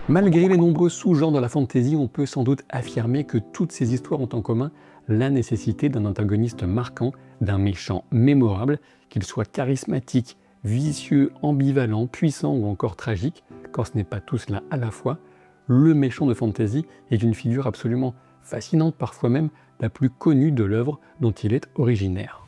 Malgré les nombreux sous-genres de la fantasy, on peut sans doute affirmer que toutes ces histoires ont en commun la nécessité d'un antagoniste marquant, d'un méchant mémorable, qu'il soit charismatique, vicieux, ambivalent, puissant ou encore tragique. Quand ce n'est pas tout cela à la fois, le méchant de fantasy est une figure absolument fascinante, parfois même la plus connue de l'œuvre dont il est originaire.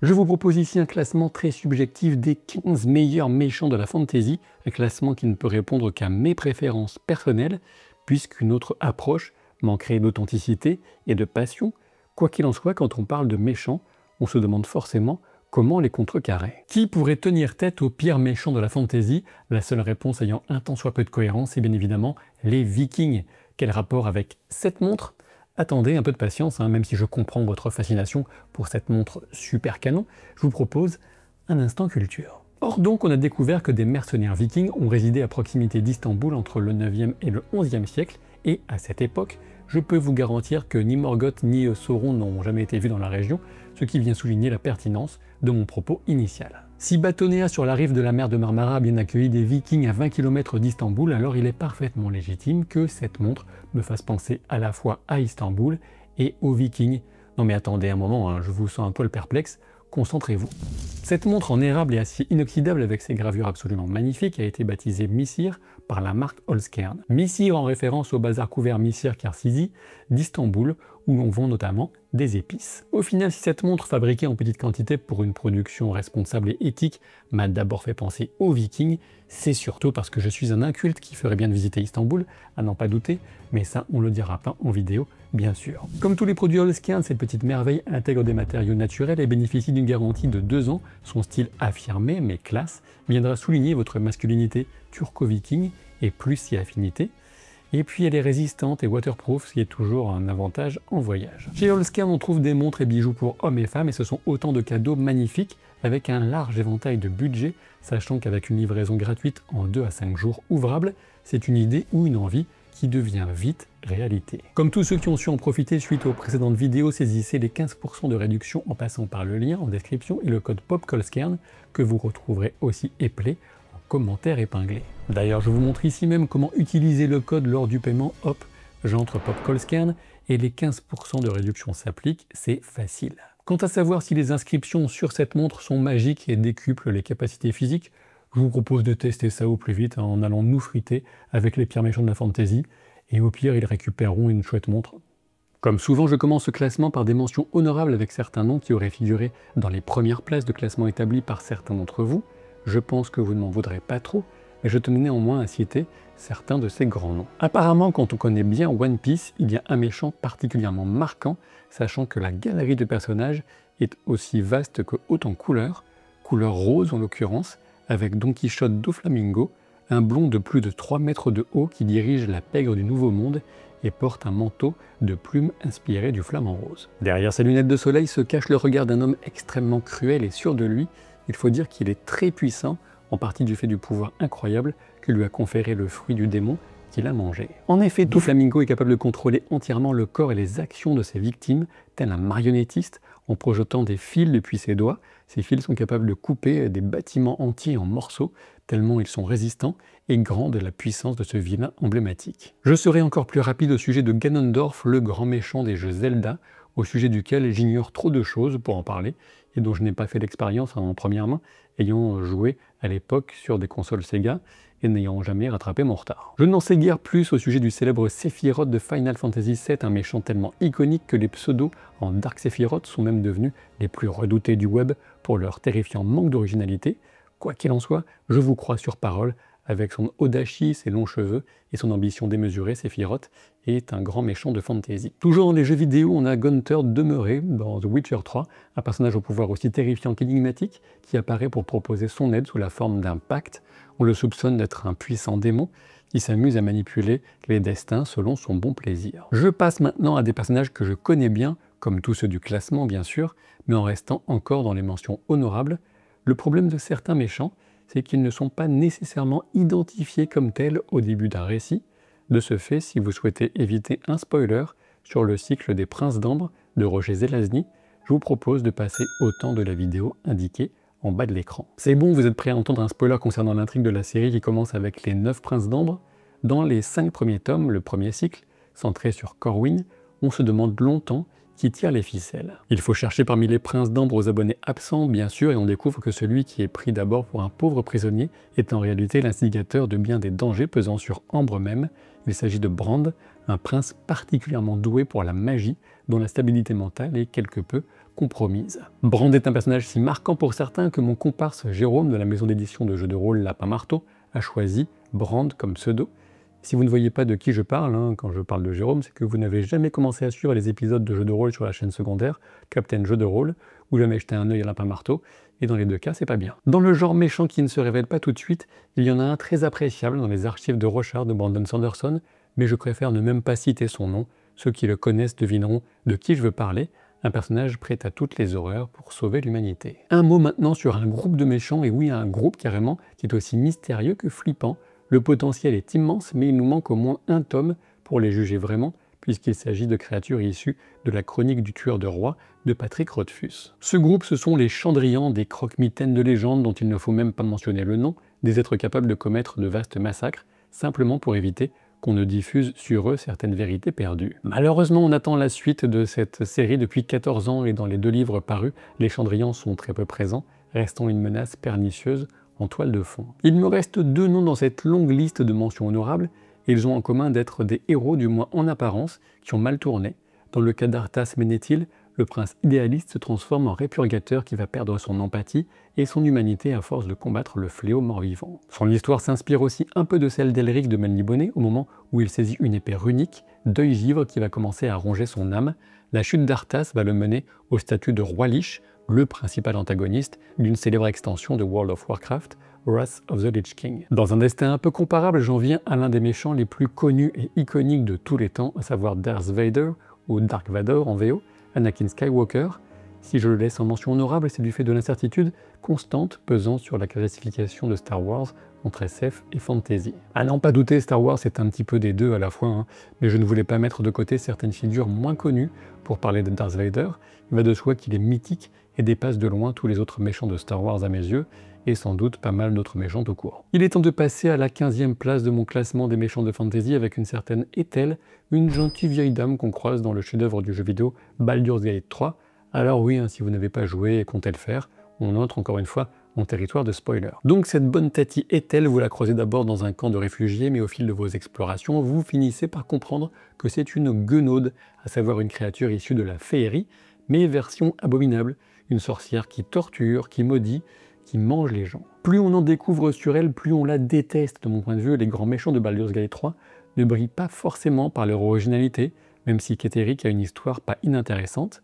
Je vous propose ici un classement très subjectif des 15 meilleurs méchants de la fantasy, un classement qui ne peut répondre qu'à mes préférences personnelles, puisqu'une autre approche manquerait d'authenticité et de passion. Quoi qu'il en soit, quand on parle de méchants, on se demande forcément comment les contrecarrer. Qui pourrait tenir tête aux pires méchants de la fantasy? La seule réponse ayant un tant soit peu de cohérence, c'est bien évidemment les Vikings. Quel rapport avec cette montre? Attendez un peu de patience, même si je comprends votre fascination pour cette montre super canon, je vous propose un instant culture. Or donc on a découvert que des mercenaires vikings ont résidé à proximité d'Istanbul entre le 9e et le 11e siècle, et à cette époque, je peux vous garantir que ni Morgoth ni Sauron n'ont jamais été vus dans la région, ce qui vient souligner la pertinence de mon propos initial. Si Batonéa sur la rive de la mer de Marmara a bien accueilli des vikings à 20 km d'Istanbul, alors il est parfaitement légitime que cette montre me fasse penser à la fois à Istanbul et aux vikings. Non mais attendez un moment, je vous sens un poil perplexe, concentrez-vous. Cette montre en érable et acier inoxydable avec ses gravures absolument magnifiques a été baptisée Missir par la marque Holzkern. Missir en référence au bazar couvert Missir Karsizi d'Istanbul, où l'on vend notamment des épices. Au final, si cette montre fabriquée en petite quantité pour une production responsable et éthique m'a d'abord fait penser aux Vikings, c'est surtout parce que je suis un inculte qui ferait bien de visiter Istanbul, à n'en pas douter, mais ça on le dira pas en vidéo, bien sûr. Comme tous les produits Holzkern, cette petite merveille intègre des matériaux naturels et bénéficie d'une garantie de 2 ans. Son style affirmé, mais classe, viendra souligner votre masculinité turco-viking et plus si affinité. Et puis elle est résistante et waterproof, ce qui est toujours un avantage en voyage. Chez Holzkern, on trouve des montres et bijoux pour hommes et femmes, et ce sont autant de cadeaux magnifiques avec un large éventail de budget, sachant qu'avec une livraison gratuite en 2 à 5 jours ouvrables, c'est une idée ou une envie qui devient vite réalité. Comme tous ceux qui ont su en profiter suite aux précédentes vidéos, saisissez les 15% de réduction en passant par le lien en description et le code POPCOLSKERN que vous retrouverez aussi éplé en commentaire épinglé. D'ailleurs, je vous montre ici même comment utiliser le code lors du paiement. Hop, j'entre POPCOLSKERN et les 15% de réduction s'appliquent, c'est facile. Quant à savoir si les inscriptions sur cette montre sont magiques et décuplent les capacités physiques, je vous propose de tester ça au plus vite en allant nous friter avec les pires méchants de la fantasy, et au pire ils récupéreront une chouette montre. Comme souvent, je commence ce classement par des mentions honorables avec certains noms qui auraient figuré dans les premières places de classement établis par certains d'entre vous. Je pense que vous ne m'en voudrez pas trop, mais je tenais néanmoins à citer certains de ces grands noms. Apparemment, quand on connaît bien One Piece, il y a un méchant particulièrement marquant, sachant que la galerie de personnages est aussi vaste que haute en couleur rose en l'occurrence, avec Don Quichotte Doflamingo, un blond de plus de 3 mètres de haut qui dirige la pègre du Nouveau Monde et porte un manteau de plumes inspiré du flamant rose. Derrière ses lunettes de soleil se cache le regard d'un homme extrêmement cruel et sûr de lui. Il faut dire qu'il est très puissant, en partie du fait du pouvoir incroyable que lui a conféré le fruit du démon qu'il a mangé. En effet, Doflamingo est capable de contrôler entièrement le corps et les actions de ses victimes, tel un marionnettiste, en projetant des fils depuis ses doigts. Ces fils sont capables de couper des bâtiments entiers en morceaux, tellement ils sont résistants, et grande la puissance de ce vilain emblématique. Je serai encore plus rapide au sujet de Ganondorf, le grand méchant des jeux Zelda, au sujet duquel j'ignore trop de choses pour en parler, et dont je n'ai pas fait l'expérience en première main, ayant joué à l'époque sur des consoles Sega, et n'ayant jamais rattrapé mon retard. Je n'en sais guère plus au sujet du célèbre Sephiroth de Final Fantasy VII, un méchant tellement iconique que les pseudos en Dark Sephiroth sont même devenus les plus redoutés du web pour leur terrifiant manque d'originalité. Quoi qu'il en soit, je vous crois sur parole, avec son Odachi, ses longs cheveux et son ambition démesurée, Sephiroth est un grand méchant de fantasy. Toujours dans les jeux vidéo, on a Gunther demeuré dans The Witcher 3, un personnage au pouvoir aussi terrifiant qu'énigmatique, qui apparaît pour proposer son aide sous la forme d'un pacte. On le soupçonne d'être un puissant démon qui s'amuse à manipuler les destins selon son bon plaisir. Je passe maintenant à des personnages que je connais bien, comme tous ceux du classement bien sûr, mais en restant encore dans les mentions honorables. Le problème de certains méchants, c'est qu'ils ne sont pas nécessairement identifiés comme tels au début d'un récit. De ce fait, si vous souhaitez éviter un spoiler sur le cycle des Princes d'Ambre de Roger Zelazny, je vous propose de passer au temps de la vidéo indiquée en bas de l'écran. C'est bon, vous êtes prêts à entendre un spoiler concernant l'intrigue de la série qui commence avec les 9 princes d'Ambre? Dans les 5 premiers tomes, le premier cycle, centré sur Corwin, on se demande longtemps qui tire les ficelles. Il faut chercher parmi les princes d'Ambre aux abonnés absents, bien sûr, et on découvre que celui qui est pris d'abord pour un pauvre prisonnier est en réalité l'instigateur de bien des dangers pesant sur Ambre même. Il s'agit de Brand, un prince particulièrement doué pour la magie, dont la stabilité mentale est quelque peu compromise. Brand est un personnage si marquant pour certains que mon comparse Jérôme de la maison d'édition de jeux de rôle Lapin Marteau a choisi Brand comme pseudo. Si vous ne voyez pas de qui je parle, quand je parle de Jérôme, c'est que vous n'avez jamais commencé à suivre les épisodes de jeux de rôle sur la chaîne secondaire, Captain Jeux de rôle, ou jamais jeté un œil à Lapin Marteau, et dans les deux cas, c'est pas bien. Dans le genre méchant qui ne se révèle pas tout de suite, il y en a un très appréciable dans les archives de Rochard de Brandon Sanderson, mais je préfère ne même pas citer son nom. Ceux qui le connaissent devineront de qui je veux parler, un personnage prêt à toutes les horreurs pour sauver l'humanité. Un mot maintenant sur un groupe de méchants, et oui, un groupe carrément, qui est aussi mystérieux que flippant. Le potentiel est immense, mais il nous manque au moins un tome pour les juger vraiment, puisqu'il s'agit de créatures issues de la chronique du tueur de rois de Patrick Rothfuss. Ce groupe, ce sont les Chandrians, des croque-mitaines de légende dont il ne faut même pas mentionner le nom, des êtres capables de commettre de vastes massacres, simplement pour éviter qu'on ne diffuse sur eux certaines vérités perdues. Malheureusement, on attend la suite de cette série depuis 14 ans et dans les 2 livres parus, les Chandrians sont très peu présents, restant une menace pernicieuse en toile de fond. Il me reste 2 noms dans cette longue liste de mentions honorables, et ils ont en commun d'être des héros, du moins en apparence, qui ont mal tourné. Dans le cas d'Arthas Ménéthil, le prince idéaliste se transforme en répurgateur qui va perdre son empathie et son humanité à force de combattre le fléau mort-vivant. Son histoire s'inspire aussi un peu de celle d'Elric de Melniboné, au moment où il saisit une épée runique, deuil givre qui va commencer à ronger son âme. La chute d'Arthas va le mener au statut de roi Lich, le principal antagoniste d'une célèbre extension de World of Warcraft, Wrath of the Lich King. Dans un destin un peu comparable, j'en viens à l'un des méchants les plus connus et iconiques de tous les temps, à savoir Darth Vader, ou Dark Vador en VO, Anakin Skywalker. Si je le laisse en mention honorable, c'est du fait de l'incertitude constante pesant sur la classification de Star Wars entre SF et fantasy. À n'en pas douter, Star Wars est un petit peu des deux à la fois, mais je ne voulais pas mettre de côté certaines figures moins connues pour parler de Darth Vader. Il va de soi qu'il est mythique et dépasse de loin tous les autres méchants de Star Wars à mes yeux, et sans doute pas mal d'autres méchants tout court. Il est temps de passer à la 15e place de mon classement des méchants de fantasy avec une certaine Ethel, une gentille vieille dame qu'on croise dans le chef-d'œuvre du jeu vidéo Baldur's Gate 3. Alors oui, si vous n'avez pas joué et comptez le faire, on entre encore une fois en territoire de spoiler. Donc cette bonne Tati Ethel, vous la croisez d'abord dans un camp de réfugiés, mais au fil de vos explorations, vous finissez par comprendre que c'est une guenaude, à savoir une créature issue de la féerie, mais version abominable, une sorcière qui torture, qui maudit, qui mange les gens. Plus on en découvre sur elle, plus on la déteste. De mon point de vue, les grands méchants de Baldur's Gate 3 ne brillent pas forcément par leur originalité, même si Ketheric a une histoire pas inintéressante,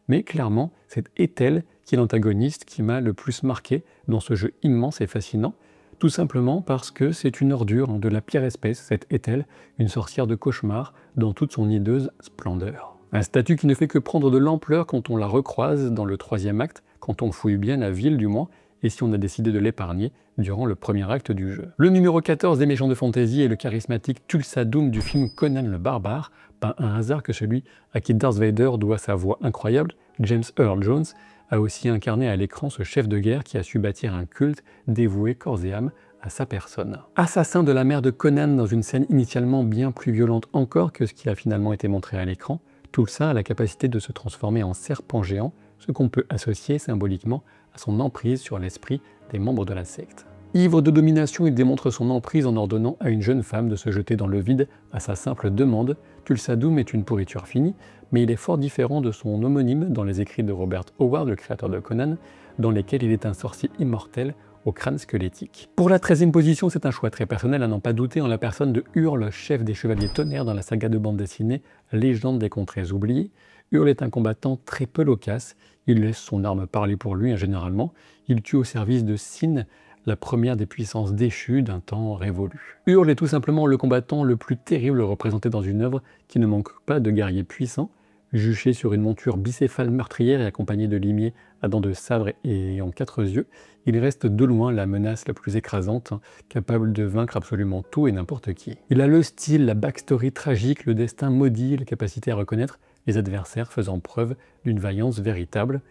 mais clairement, c'est Ethel qui est l'antagoniste qui m'a le plus marqué dans ce jeu immense et fascinant, tout simplement parce que c'est une ordure de la pire espèce, cette Ethel, une sorcière de cauchemar dans toute son hideuse splendeur. Un statut qui ne fait que prendre de l'ampleur quand on la recroise dans le 3e acte, quand on fouille bien la ville du moins, et si on a décidé de l'épargner durant le premier acte du jeu. Le numéro 14 des méchants de fantasy est le charismatique Thulsa Doom du film Conan le Barbare, pas un hasard que celui à qui Darth Vader doit sa voix incroyable. James Earl Jones a aussi incarné à l'écran ce chef de guerre qui a su bâtir un culte dévoué corps et âme à sa personne. Assassin de la mère de Conan dans une scène initialement bien plus violente encore que ce qui a finalement été montré à l'écran, Thulsa a la capacité de se transformer en serpent géant, ce qu'on peut associer symboliquement à son emprise sur l'esprit des membres de la secte. Ivre de domination, il démontre son emprise en ordonnant à une jeune femme de se jeter dans le vide à sa simple demande. Thulsa Doom est une pourriture finie, mais il est fort différent de son homonyme dans les écrits de Robert Howard, le créateur de Conan, dans lesquels il est un sorcier immortel au crâne squelettique. Pour la 13e position, c'est un choix très personnel à n'en pas douter en la personne de Hurle, chef des Chevaliers Tonnerre dans la saga de bande dessinée Légende des Contrées Oubliées. Hurle est un combattant très peu loquace, il laisse son arme parler pour lui généralement, il tue au service de Sin, la première des puissances déchues d'un temps révolu. Hurle est tout simplement le combattant le plus terrible représenté dans une œuvre qui ne manque pas de guerriers puissants, juché sur une monture bicéphale meurtrière et accompagné de limiers à dents de sabre et en 4 yeux, il reste de loin la menace la plus écrasante, capable de vaincre absolument tout et n'importe qui. Il a le style, la backstory tragique, le destin maudit, la capacité à reconnaître les adversaires faisant preuve d'une vaillance véritable.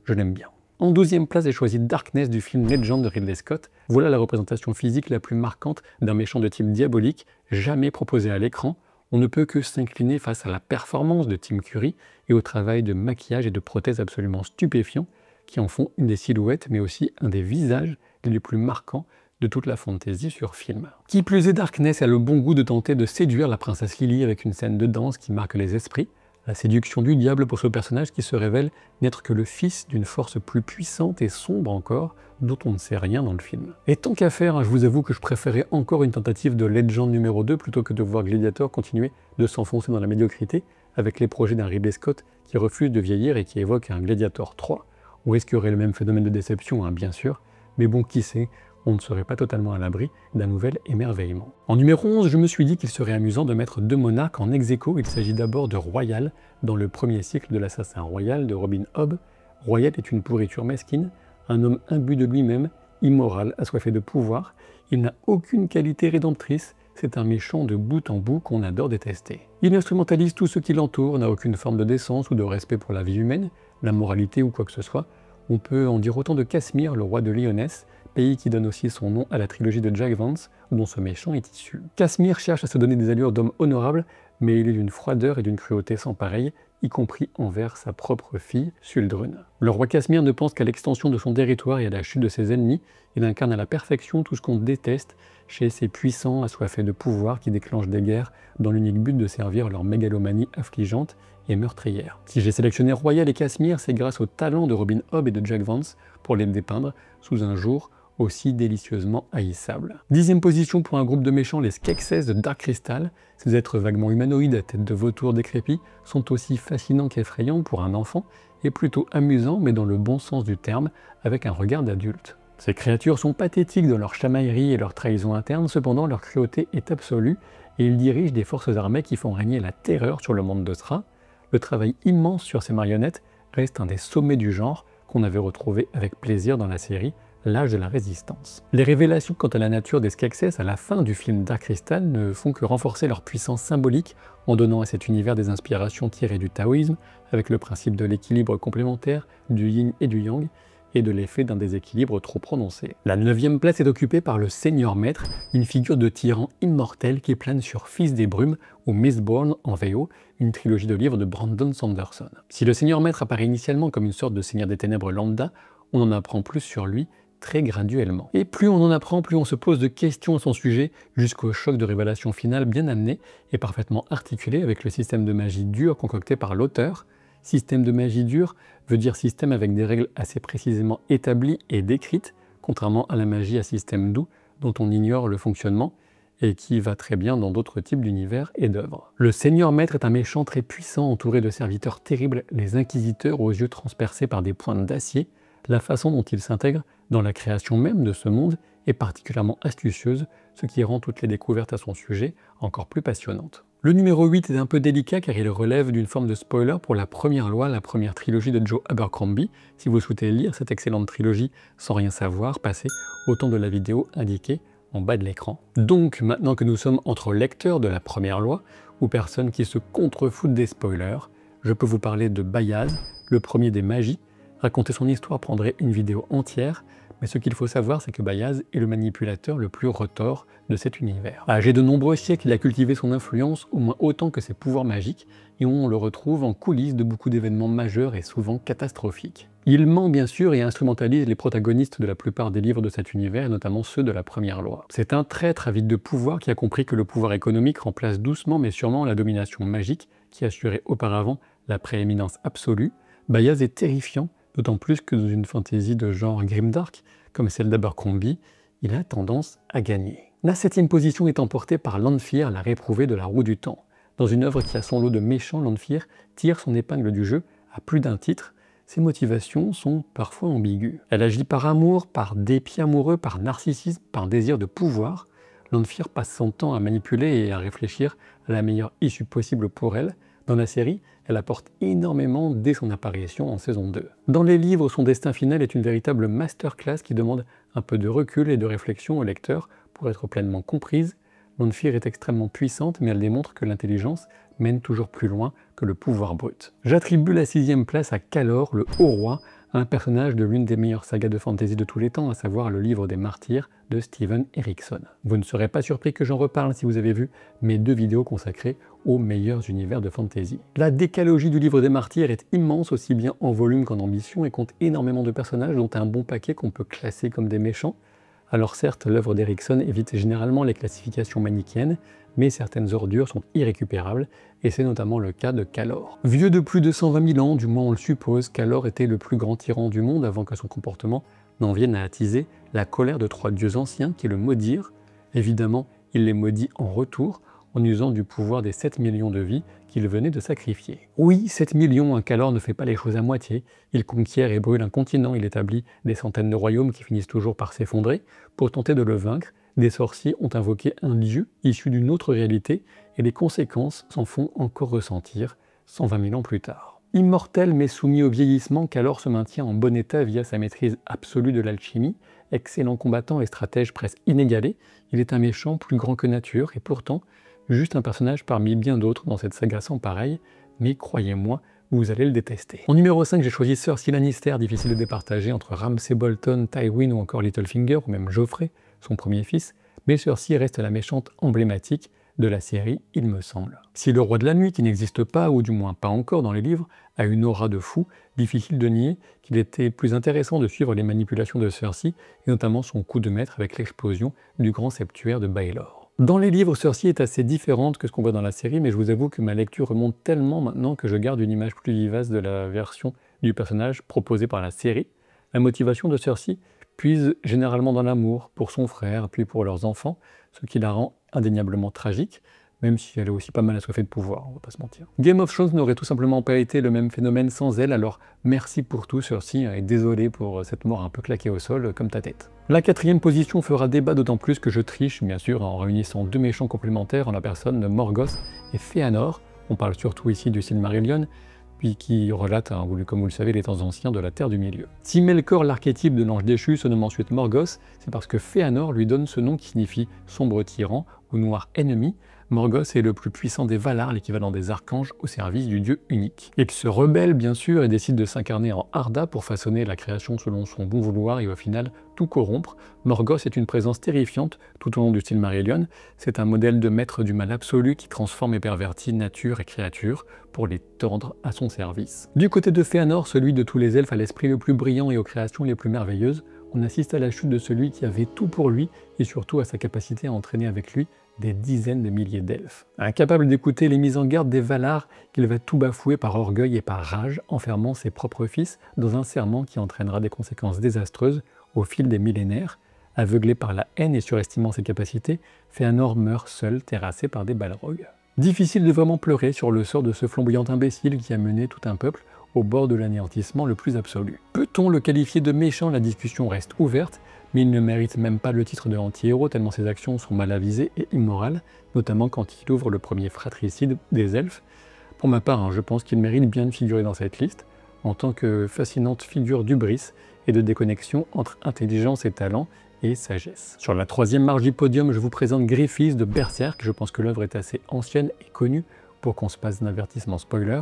Je l'aime bien. En 12e place, j'ai choisi Darkness du film Legend de Ridley Scott. Voilà la représentation physique la plus marquante d'un méchant de type diabolique, jamais proposé à l'écran. On ne peut que s'incliner face à la performance de Tim Curry et au travail de maquillage et de prothèses absolument stupéfiants qui en font une des silhouettes, mais aussi un des visages les plus marquants de toute la fantasy sur film. Qui plus est, Darkness a le bon goût de tenter de séduire la princesse Lily avec une scène de danse qui marque les esprits. La séduction du diable pour ce personnage qui se révèle n'être que le fils d'une force plus puissante et sombre encore, dont on ne sait rien dans le film. Et tant qu'à faire, je vous avoue que je préférais encore une tentative de Legend numéro 2 plutôt que de voir Gladiator continuer de s'enfoncer dans la médiocrité avec les projets d'un Ridley Scott qui refuse de vieillir et qui évoque un Gladiator 3. Ou est-ce qu'il y aurait le même phénomène de déception, bien sûr, mais bon, qui sait, on ne serait pas totalement à l'abri d'un nouvel émerveillement. En numéro 11, je me suis dit qu'il serait amusant de mettre deux monarques en ex-aequo. Il s'agit d'abord de Royal, dans le premier cycle de l'assassin royal de Robin Hobb. Royal est une pourriture mesquine, un homme imbu de lui-même, immoral, assoiffé de pouvoir. Il n'a aucune qualité rédemptrice, c'est un méchant de bout en bout qu'on adore détester. Il instrumentalise tout ce qui l'entoure, n'a aucune forme de décence ou de respect pour la vie humaine, la moralité ou quoi que ce soit. On peut en dire autant de Casmir, le roi de Lyonesse, pays qui donne aussi son nom à la trilogie de Jack Vance, dont ce méchant est issu. Casmir cherche à se donner des allures d'homme honorable, mais il est d'une froideur et d'une cruauté sans pareil, y compris envers sa propre fille, Suldrun. Le roi Casmir ne pense qu'à l'extension de son territoire et à la chute de ses ennemis. Il incarne à la perfection tout ce qu'on déteste chez ces puissants assoiffés de pouvoir qui déclenchent des guerres dans l'unique but de servir leur mégalomanie affligeante et meurtrière. Si j'ai sélectionné Royal et Casmir, c'est grâce au talent de Robin Hobb et de Jack Vance pour les dépeindre sous un jour aussi délicieusement haïssable. 10e position pour un groupe de méchants, les Skeksis de Dark Crystal. Ces êtres vaguement humanoïdes à tête de vautour décrépits sont aussi fascinants qu'effrayants pour un enfant et plutôt amusants, mais dans le bon sens du terme, avec un regard d'adulte. Ces créatures sont pathétiques dans leur chamaillerie et leur trahison interne, cependant leur cruauté est absolue et ils dirigent des forces armées qui font régner la terreur sur le monde de Thra. Le travail immense sur ces marionnettes reste un des sommets du genre qu'on avait retrouvé avec plaisir dans la série L'âge de la résistance. Les révélations quant à la nature des Skeksis à la fin du film Dark Crystal ne font que renforcer leur puissance symbolique en donnant à cet univers des inspirations tirées du taoïsme, avec le principe de l'équilibre complémentaire, du yin et du yang, et de l'effet d'un déséquilibre trop prononcé. La 9e place est occupée par le Seigneur Maître, une figure de tyran immortel qui plane sur Fils des Brumes ou Mistborn en VO, une trilogie de livres de Brandon Sanderson. Si le Seigneur Maître apparaît initialement comme une sorte de Seigneur des Ténèbres lambda, on en apprend plus sur lui très graduellement. Et plus on en apprend, plus on se pose de questions à son sujet, jusqu'au choc de révélation finale bien amené et parfaitement articulé avec le système de magie dure concocté par l'auteur. Système de magie dure veut dire système avec des règles assez précisément établies et décrites, contrairement à la magie à système doux, dont on ignore le fonctionnement, et qui va très bien dans d'autres types d'univers et d'œuvres. Le Seigneur Maître est un méchant très puissant entouré de serviteurs terribles, les inquisiteurs aux yeux transpercés par des pointes d'acier. La façon dont il s'intègre dans la création même de ce monde est particulièrement astucieuse, ce qui rend toutes les découvertes à son sujet encore plus passionnantes. Le numéro 8 est un peu délicat car il relève d'une forme de spoiler pour la première loi, la première trilogie de Joe Abercrombie. Si vous souhaitez lire cette excellente trilogie sans rien savoir, passez au temps de la vidéo indiquée en bas de l'écran. Donc, maintenant que nous sommes entre lecteurs de la première loi ou personnes qui se contrefoutent des spoilers, je peux vous parler de Bayaz, le premier des magies. Raconter son histoire prendrait une vidéo entière, mais ce qu'il faut savoir, c'est que Bayaz est le manipulateur le plus retors de cet univers. Âgé de nombreux siècles, il a cultivé son influence au moins autant que ses pouvoirs magiques, et on le retrouve en coulisses de beaucoup d'événements majeurs et souvent catastrophiques. Il ment bien sûr et instrumentalise les protagonistes de la plupart des livres de cet univers, et notamment ceux de la première loi. C'est un traître avide de pouvoir qui a compris que le pouvoir économique remplace doucement mais sûrement la domination magique qui assurait auparavant la prééminence absolue. Bayaz est terrifiant, d'autant plus que dans une fantaisie de genre grimdark, comme celle d'Abercrombie, il a tendance à gagner. La 7e position est emportée par Lanfear, la réprouvée de la roue du temps. Dans une œuvre qui a son lot de méchants, Lanfear tire son épingle du jeu à plus d'un titre. Ses motivations sont parfois ambiguës. Elle agit par amour, par dépit amoureux, par narcissisme, par désir de pouvoir. Lanfear passe son temps à manipuler et à réfléchir à la meilleure issue possible pour elle. Dans la série, elle apporte énormément dès son apparition en saison 2. Dans les livres, son destin final est une véritable masterclass qui demande un peu de recul et de réflexion au lecteur pour être pleinement comprise. Lanfear est extrêmement puissante, mais elle démontre que l'intelligence mène toujours plus loin que le pouvoir brut. J'attribue la 6e place à Calor, le Haut Roi, un personnage de l'une des meilleures sagas de fantasy de tous les temps, à savoir le livre des martyrs de Steven Erikson. Vous ne serez pas surpris que j'en reparle si vous avez vu mes 2 vidéos consacrées aux meilleurs univers de fantasy. La décalogie du livre des martyrs est immense, aussi bien en volume qu'en ambition, et compte énormément de personnages, dont un bon paquet qu'on peut classer comme des méchants. Alors certes, l'œuvre d'Erikson évite généralement les classifications manichéennes, mais certaines ordures sont irrécupérables, et c'est notamment le cas de Calor. Vieux de plus de 120 000 ans, du moins on le suppose, Calor était le plus grand tyran du monde avant que son comportement n'en vienne à attiser la colère de 3 dieux anciens qui le maudirent. Évidemment, il les maudit en retour, en usant du pouvoir des 7 millions de vies qu'il venait de sacrifier. Oui, 7 millions, un Calor ne fait pas les choses à moitié. Il conquiert et brûle un continent, il établit des centaines de royaumes qui finissent toujours par s'effondrer. Pour tenter de le vaincre, des sorciers ont invoqué un dieu issu d'une autre réalité, et les conséquences s'en font encore ressentir 120 000 ans plus tard. Immortel mais soumis au vieillissement, Calor se maintient en bon état via sa maîtrise absolue de l'alchimie. Excellent combattant et stratège presque inégalé, il est un méchant plus grand que nature, et pourtant juste un personnage parmi bien d'autres dans cette saga sans pareil, mais croyez-moi, vous allez le détester. En numéro 5, j'ai choisi Cersei Lannister, difficile de départager entre Ramsay Bolton, Tywin ou encore Littlefinger, ou même Joffrey, son premier fils, mais Cersei reste la méchante emblématique de la série, il me semble. Si le roi de la nuit, qui n'existe pas, ou du moins pas encore dans les livres, a une aura de fou, difficile de nier qu'il était plus intéressant de suivre les manipulations de Cersei, et notamment son coup de maître avec l'explosion du grand septuaire de Baelor. Dans les livres, Cersei est assez différente que ce qu'on voit dans la série, mais je vous avoue que ma lecture remonte tellement maintenant que je garde une image plus vivace de la version du personnage proposée par la série. La motivation de Cersei puise généralement dans l'amour pour son frère, puis pour leurs enfants, ce qui la rend indéniablement tragique, même si elle est aussi pas mal assoiffée de pouvoir, on va pas se mentir. Game of Thrones n'aurait tout simplement pas été le même phénomène sans elle, alors merci pour tout Cersei, et désolé pour cette mort un peu claquée au sol, comme ta tête. La 4e position fera débat, d'autant plus que je triche, bien sûr, en réunissant 2 méchants complémentaires en la personne de Morgoth et Fëanor. On parle surtout ici du Silmarillion, puis qui relate, comme vous le savez, les temps anciens de la Terre du Milieu. Si Melkor, l'archétype de l'ange déchu, se nomme ensuite Morgoth, c'est parce que Fëanor lui donne ce nom qui signifie sombre tyran ou noir ennemi. Morgoth est le plus puissant des Valar, l'équivalent des archanges au service du dieu unique. Il se rebelle bien sûr et décide de s'incarner en Arda pour façonner la création selon son bon vouloir et au final tout corrompre. Morgoth est une présence terrifiante tout au long du Silmarillion. C'est un modèle de maître du mal absolu qui transforme et pervertit nature et créature pour les tendre à son service. Du côté de Fëanor, celui de tous les elfes à l'esprit le plus brillant et aux créations les plus merveilleuses, on assiste à la chute de celui qui avait tout pour lui et surtout à sa capacité à entraîner avec lui des dizaines de milliers d'elfes. Incapable d'écouter les mises en garde des Valar, qu'il va tout bafouer par orgueil et par rage, enfermant ses propres fils dans un serment qui entraînera des conséquences désastreuses au fil des millénaires. Aveuglé par la haine et surestimant ses capacités, Fëanor meurt seul, terrassé par des balrogs. Difficile de vraiment pleurer sur le sort de ce flamboyant imbécile qui a mené tout un peuple au bord de l'anéantissement le plus absolu. Peut-on le qualifier de méchant? La discussion reste ouverte, mais il ne mérite même pas le titre de anti-héros tellement ses actions sont mal avisées et immorales, notamment quand il ouvre le premier fratricide des elfes. Pour ma part, je pense qu'il mérite bien de figurer dans cette liste, en tant que fascinante figure d'hubris et de déconnexion entre intelligence et talent et sagesse. Sur la 3e marche du podium, je vous présente Griffiths de Berserk. Je pense que l'œuvre est assez ancienne et connue pour qu'on se passe d'avertissement spoiler,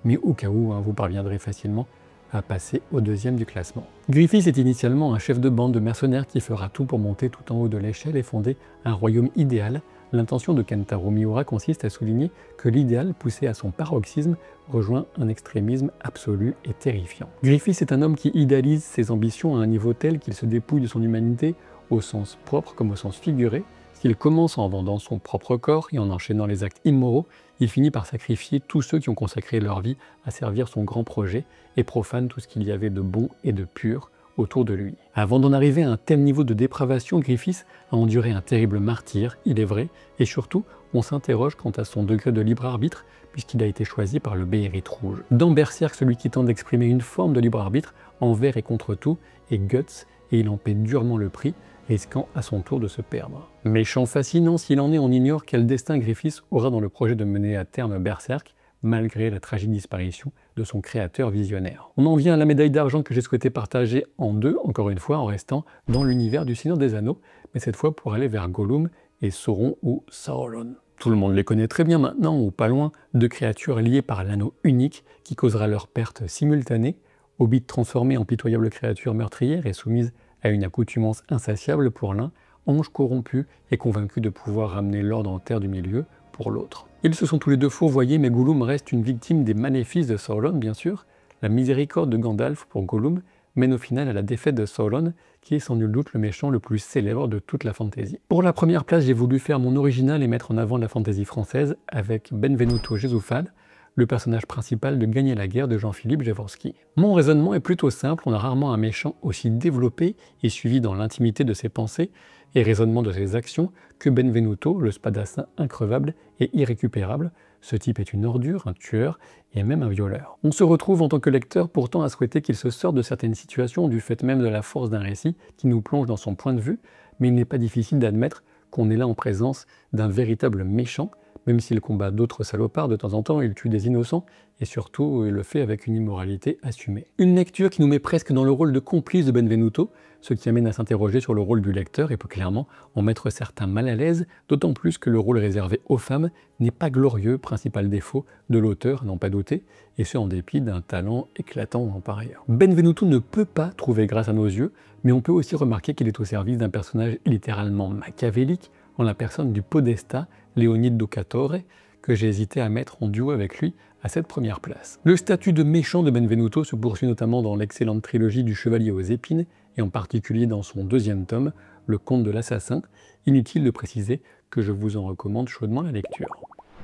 mais au cas où, vous parviendrez facilement à passer au 2e du classement. Griffiths est initialement un chef de bande de mercenaires qui fera tout pour monter tout en haut de l'échelle et fonder un royaume idéal. L'intention de Kentaro Miura consiste à souligner que l'idéal, poussé à son paroxysme, rejoint un extrémisme absolu et terrifiant. Griffiths est un homme qui idéalise ses ambitions à un niveau tel qu'il se dépouille de son humanité au sens propre comme au sens figuré. S'il commence en vendant son propre corps et en enchaînant les actes immoraux, il finit par sacrifier tous ceux qui ont consacré leur vie à servir son grand projet et profane tout ce qu'il y avait de bon et de pur autour de lui. Avant d'en arriver à un tel niveau de dépravation, Griffiths a enduré un terrible martyre, il est vrai, et surtout, on s'interroge quant à son degré de libre arbitre, puisqu'il a été choisi par le Béhérit rouge. Dans Berserk, celui qui tente d'exprimer une forme de libre arbitre, envers et contre tout, est Guts, et il en paie durement le prix, risquant à son tour de se perdre. Méchant fascinant, s'il en est, on ignore quel destin Griffiths aura dans le projet de mener à terme Berserk, malgré la tragique disparition de son créateur visionnaire. On en vient à la médaille d'argent que j'ai souhaité partager en deux, encore une fois, en restant dans l'univers du Seigneur des Anneaux, mais cette fois pour aller vers Gollum et Sauron ou Sauron. Tout le monde les connaît très bien maintenant, ou pas loin, deux créatures liées par l'anneau unique qui causera leur perte simultanée, hobbits transformés en pitoyables créatures meurtrières et soumises à une accoutumance insatiable pour l'un, anges corrompus et convaincus de pouvoir ramener l'ordre en terre du milieu pour l'autre. Ils se sont tous les deux fourvoyés, mais Gollum reste une victime des maléfices de Sauron, bien sûr. La miséricorde de Gandalf pour Gollum mène au final à la défaite de Sauron, qui est sans nul doute le méchant le plus célèbre de toute la fantasy. Pour la première place, j'ai voulu faire mon original et mettre en avant la fantasy française avec Benvenuto Gesufal, le personnage principal de Gagner la guerre de Jean-Philippe Jaworski. Mon raisonnement est plutôt simple, on a rarement un méchant aussi développé et suivi dans l'intimité de ses pensées et raisonnement de ses actions que Benvenuto, le spadassin increvable et irrécupérable. Ce type est une ordure, un tueur et même un violeur. On se retrouve en tant que lecteur pourtant à souhaiter qu'il se sorte de certaines situations du fait même de la force d'un récit qui nous plonge dans son point de vue, mais il n'est pas difficile d'admettre qu'on est là en présence d'un véritable méchant. Même s'il combat d'autres salopards, de temps en temps, il tue des innocents, et surtout, il le fait avec une immoralité assumée. Une lecture qui nous met presque dans le rôle de complice de Benvenuto, ce qui amène à s'interroger sur le rôle du lecteur et peut clairement en mettre certains mal à l'aise, d'autant plus que le rôle réservé aux femmes n'est pas glorieux, principal défaut de l'auteur, à n'en pas douter, et ce en dépit d'un talent éclatant par ailleurs. Benvenuto ne peut pas trouver grâce à nos yeux, mais on peut aussi remarquer qu'il est au service d'un personnage littéralement machiavélique, en la personne du Podesta, Léonide Docatore, que j'ai hésité à mettre en duo avec lui à cette première place. Le statut de méchant de Benvenuto se poursuit notamment dans l'excellente trilogie du Chevalier aux épines, et en particulier dans son deuxième tome, Le Conte de l'Assassin. Inutile de préciser que je vous en recommande chaudement la lecture.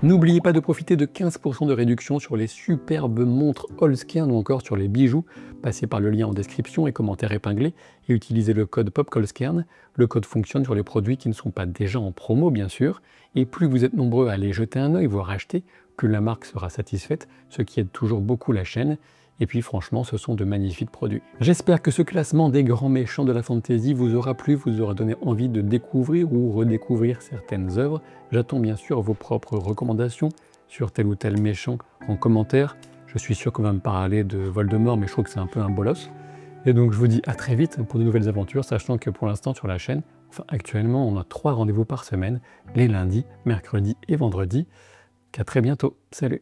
N'oubliez pas de profiter de 15% de réduction sur les superbes montres Holzkern ou encore sur les bijoux. Passez par le lien en description et commentaire épinglé et utilisez le code POPCOLZKERN. Le code fonctionne sur les produits qui ne sont pas déjà en promo bien sûr. Et plus vous êtes nombreux à aller jeter un œil, voire acheter, plus la marque sera satisfaite, ce qui aide toujours beaucoup la chaîne. Et puis franchement, ce sont de magnifiques produits. J'espère que ce classement des grands méchants de la fantasy vous aura plu, vous aura donné envie de découvrir ou redécouvrir certaines œuvres. J'attends bien sûr vos propres recommandations sur tel ou tel méchant en commentaire. Je suis sûr qu'on va me parler de Voldemort, mais je trouve que c'est un peu un bolos. Et donc je vous dis à très vite pour de nouvelles aventures, sachant que pour l'instant sur la chaîne, enfin actuellement, on a 3 rendez-vous par semaine, les lundis, mercredis et vendredis. À très bientôt. Salut!